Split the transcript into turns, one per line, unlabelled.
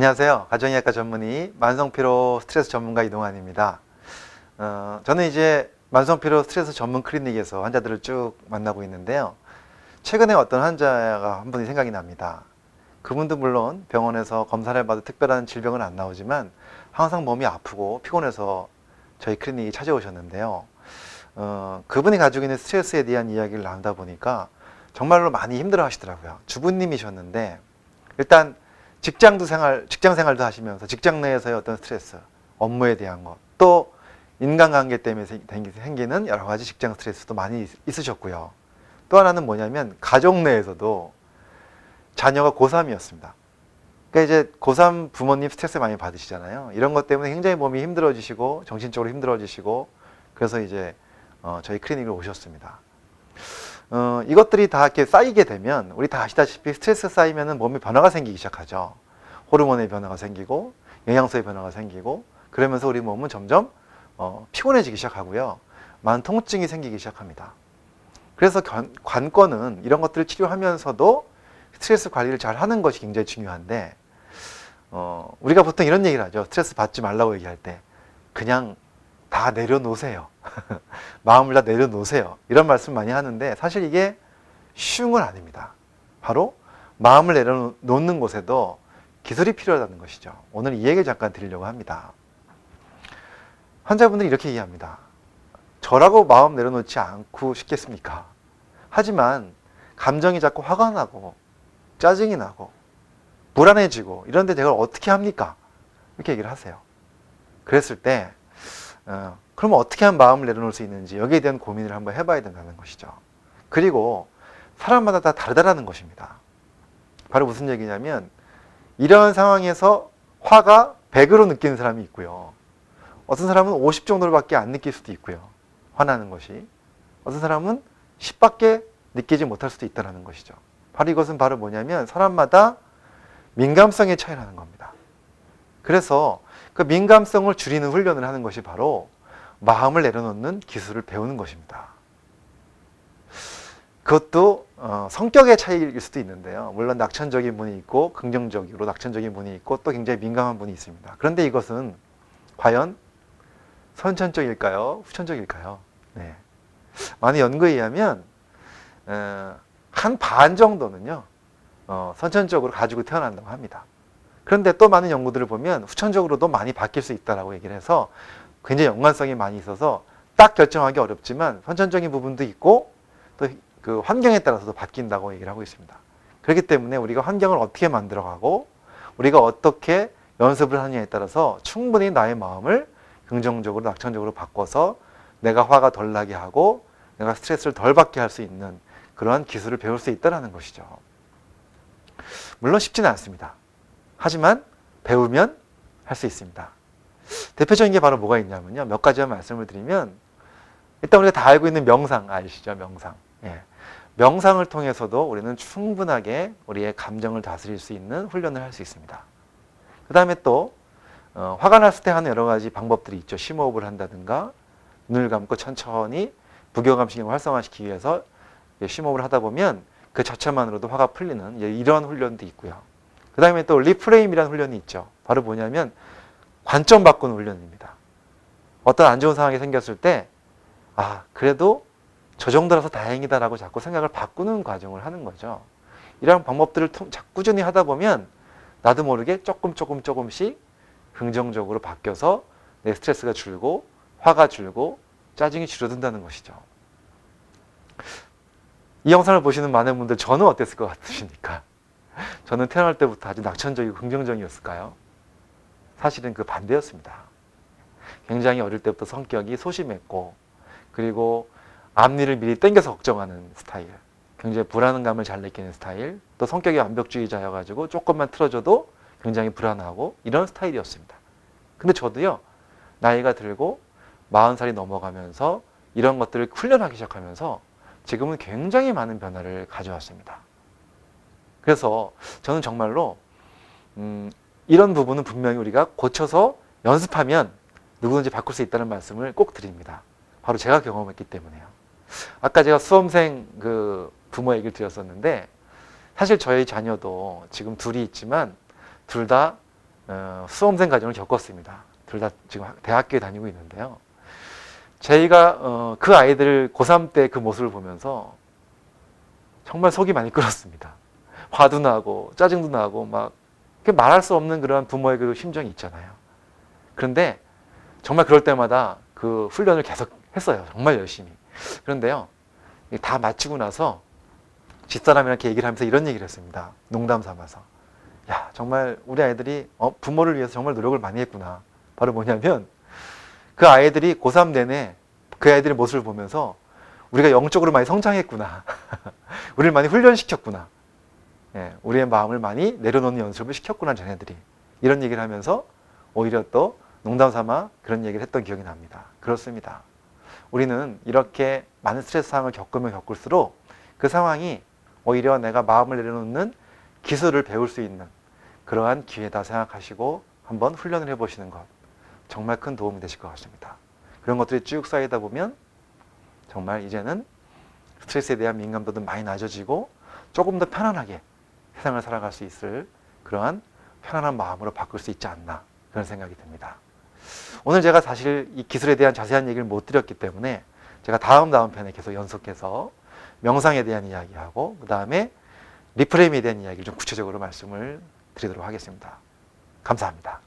안녕하세요. 가정의학과 전문의 만성피로 스트레스 전문가 이동환입니다. 저는 이제 만성피로 스트레스 전문 클리닉에서 환자들을 쭉 만나고 있는데요. 최근에 어떤 환자가 한 분이 생각이 납니다. 그분도 물론 병원에서 검사를 해봐도 특별한 질병은 안 나오지만 항상 몸이 아프고 피곤해서 저희 클리닉에 찾아오셨는데요. 그분이 가지고 있는 스트레스에 대한 이야기를 나누다 보니까 정말로 많이 힘들어 하시더라고요. 주부님이셨는데 일단 직장 생활도 하시면서 직장 내에서의 어떤 스트레스, 업무에 대한 것, 또 인간관계 때문에 생기는 여러 가지 직장 스트레스도 많이 있으셨고요. 또 하나는 뭐냐면 가족 내에서도 자녀가 고3이었습니다. 그러니까 이제 고3 부모님 스트레스 많이 받으시잖아요. 이런 것 때문에 굉장히 몸이 힘들어지시고 정신적으로 힘들어지시고 그래서 이제 저희 클리닉으로 오셨습니다. 이것들이 다 이렇게 쌓이게 되면 우리 다 아시다시피 스트레스 쌓이면 몸에 변화가 생기기 시작하죠. 호르몬의 변화가 생기고 영양소의 변화가 생기고 그러면서 우리 몸은 점점 피곤해지기 시작하고요. 많은 통증이 생기기 시작합니다. 그래서 관건은 이런 것들을 치료하면서도 스트레스 관리를 잘 하는 것이 굉장히 중요한데 우리가 보통 이런 얘기를 하죠. 스트레스 받지 말라고 얘기할 때 그냥 다 내려놓으세요. 마음을 다 내려놓으세요. 이런 말씀 많이 하는데 사실 이게 쉬운 건 아닙니다. 바로 마음을 내려놓는 곳에도 기술이 필요하다는 것이죠. 오늘 이 얘기를 잠깐 드리려고 합니다. 환자분들이 이렇게 얘기합니다. 저라고 마음 내려놓지 않고 싶겠습니까? 하지만 감정이 자꾸 화가 나고 짜증이 나고 불안해지고 이런데 제가 어떻게 합니까? 이렇게 얘기를 하세요. 그랬을 때 그러면 어떻게 하면 마음을 내려놓을 수 있는지 여기에 대한 고민을 한번 해봐야 된다는 것이죠. 그리고 사람마다 다 다르다는 것입니다. 바로 무슨 얘기냐면 이러한 상황에서 화가 100으로 느끼는 사람이 있고요. 어떤 사람은 50 정도로밖에 안 느낄 수도 있고요. 화나는 것이. 어떤 사람은 10밖에 느끼지 못할 수도 있다는 것이죠. 바로 이것은 바로 뭐냐면 사람마다 민감성의 차이라는 겁니다. 그래서 그 민감성을 줄이는 훈련을 하는 것이 바로 마음을 내려놓는 기술을 배우는 것입니다. 그것도 성격의 차이일 수도 있는데요. 물론 낙천적인 분이 있고 긍정적으로 낙천적인 분이 있고 또 굉장히 민감한 분이 있습니다. 그런데 이것은 과연 선천적일까요? 후천적일까요? 네. 많은 연구에 의하면 한 반 정도는요 선천적으로 가지고 태어난다고 합니다. 그런데 또 많은 연구들을 보면 후천적으로도 많이 바뀔 수 있다고 얘기를 해서 굉장히 연관성이 많이 있어서 딱 결정하기 어렵지만 선천적인 부분도 있고 또 그 환경에 따라서도 바뀐다고 얘기를 하고 있습니다. 그렇기 때문에 우리가 환경을 어떻게 만들어가고 우리가 어떻게 연습을 하느냐에 따라서 충분히 나의 마음을 긍정적으로 낙천적으로 바꿔서 내가 화가 덜 나게 하고 내가 스트레스를 덜 받게 할 수 있는 그러한 기술을 배울 수 있다는 것이죠. 물론 쉽지는 않습니다. 하지만 배우면 할 수 있습니다. 대표적인 게 바로 뭐가 있냐면요. 몇 가지만 말씀을 드리면 일단 우리가 다 알고 있는 명상 아시죠? 명상. 예. 명상을 통해서도 우리는 충분하게 우리의 감정을 다스릴 수 있는 훈련을 할 수 있습니다. 그 다음에 또 화가 났을 때 하는 여러 가지 방법들이 있죠. 심호흡을 한다든가 눈을 감고 천천히 부교감신경을 활성화시키기 위해서 심호흡을 하다 보면 그 자체만으로도 화가 풀리는 이러한 훈련도 있고요. 그 다음에 또 리프레임이라는 훈련이 있죠. 바로 뭐냐면 관점 바꾸는 훈련입니다. 어떤 안 좋은 상황이 생겼을 때 그래도 저 정도라서 다행이다라고 자꾸 생각을 바꾸는 과정을 하는 거죠. 이러한 방법들을 꾸준히 하다 보면 나도 모르게 조금씩 긍정적으로 바뀌어서 내 스트레스가 줄고 화가 줄고 짜증이 줄어든다는 것이죠. 이 영상을 보시는 많은 분들 저는 어땠을 것 같으십니까? 저는 태어날 때부터 아주 낙천적이고 긍정적이었을까요? 사실은 그 반대였습니다. 굉장히 어릴 때부터 성격이 소심했고 그리고 앞니를 미리 당겨서 걱정하는 스타일, 굉장히 불안감을 잘 느끼는 스타일, 또 성격이 완벽주의자여가지고 조금만 틀어줘도 굉장히 불안하고 이런 스타일이었습니다. 근데 저도요 나이가 들고 40살이 넘어가면서 이런 것들을 훈련하기 시작하면서 지금은 굉장히 많은 변화를 가져왔습니다. 그래서 저는 정말로 이런 부분은 분명히 우리가 고쳐서 연습하면 누구든지 바꿀 수 있다는 말씀을 꼭 드립니다. 바로 제가 경험했기 때문에요. 아까 제가 수험생 부모 얘기를 드렸었는데 사실 저희 자녀도 지금 둘이 있지만 둘 다 수험생 과정을 겪었습니다. 둘 다 지금 대학교에 다니고 있는데요. 저희가 그 아이들 고3 때 그 모습을 보면서 정말 속이 많이 끓었습니다. 화도 나고 짜증도 나고 막 말할 수 없는 그런 부모의 그 심정이 있잖아요. 그런데 정말 그럴 때마다 그 훈련을 계속 했어요. 정말 열심히. 그런데요, 다 마치고 나서 집사람이랑 이렇게 얘기를 하면서 이런 얘기를 했습니다. 농담 삼아서. 야, 정말 우리 아이들이 부모를 위해서 정말 노력을 많이 했구나. 바로 뭐냐면 그 아이들이 고3 내내 그 아이들의 모습을 보면서 우리가 영적으로 많이 성장했구나. 우리를 많이 훈련시켰구나. 예, 우리의 마음을 많이 내려놓는 연습을 시켰구나, 쟤네들이. 이런 얘기를 하면서 오히려 또 농담 삼아 그런 얘기를 했던 기억이 납니다. 그렇습니다. 우리는 이렇게 많은 스트레스 상황을 겪으면 겪을수록 그 상황이 오히려 내가 마음을 내려놓는 기술을 배울 수 있는 그러한 기회다 생각하시고 한번 훈련을 해보시는 것 정말 큰 도움이 되실 것 같습니다. 그런 것들이 쭉 쌓이다 보면 정말 이제는 스트레스에 대한 민감도도 많이 낮아지고 조금 더 편안하게 세상을 살아갈 수 있을 그러한 편안한 마음으로 바꿀 수 있지 않나 그런 생각이 듭니다. 오늘 제가 사실 이 기술에 대한 자세한 얘기를 못 드렸기 때문에 제가 다음 편에 계속 연속해서 명상에 대한 이야기하고 그 다음에 리프레임에 대한 이야기를 좀 구체적으로 말씀을 드리도록 하겠습니다. 감사합니다.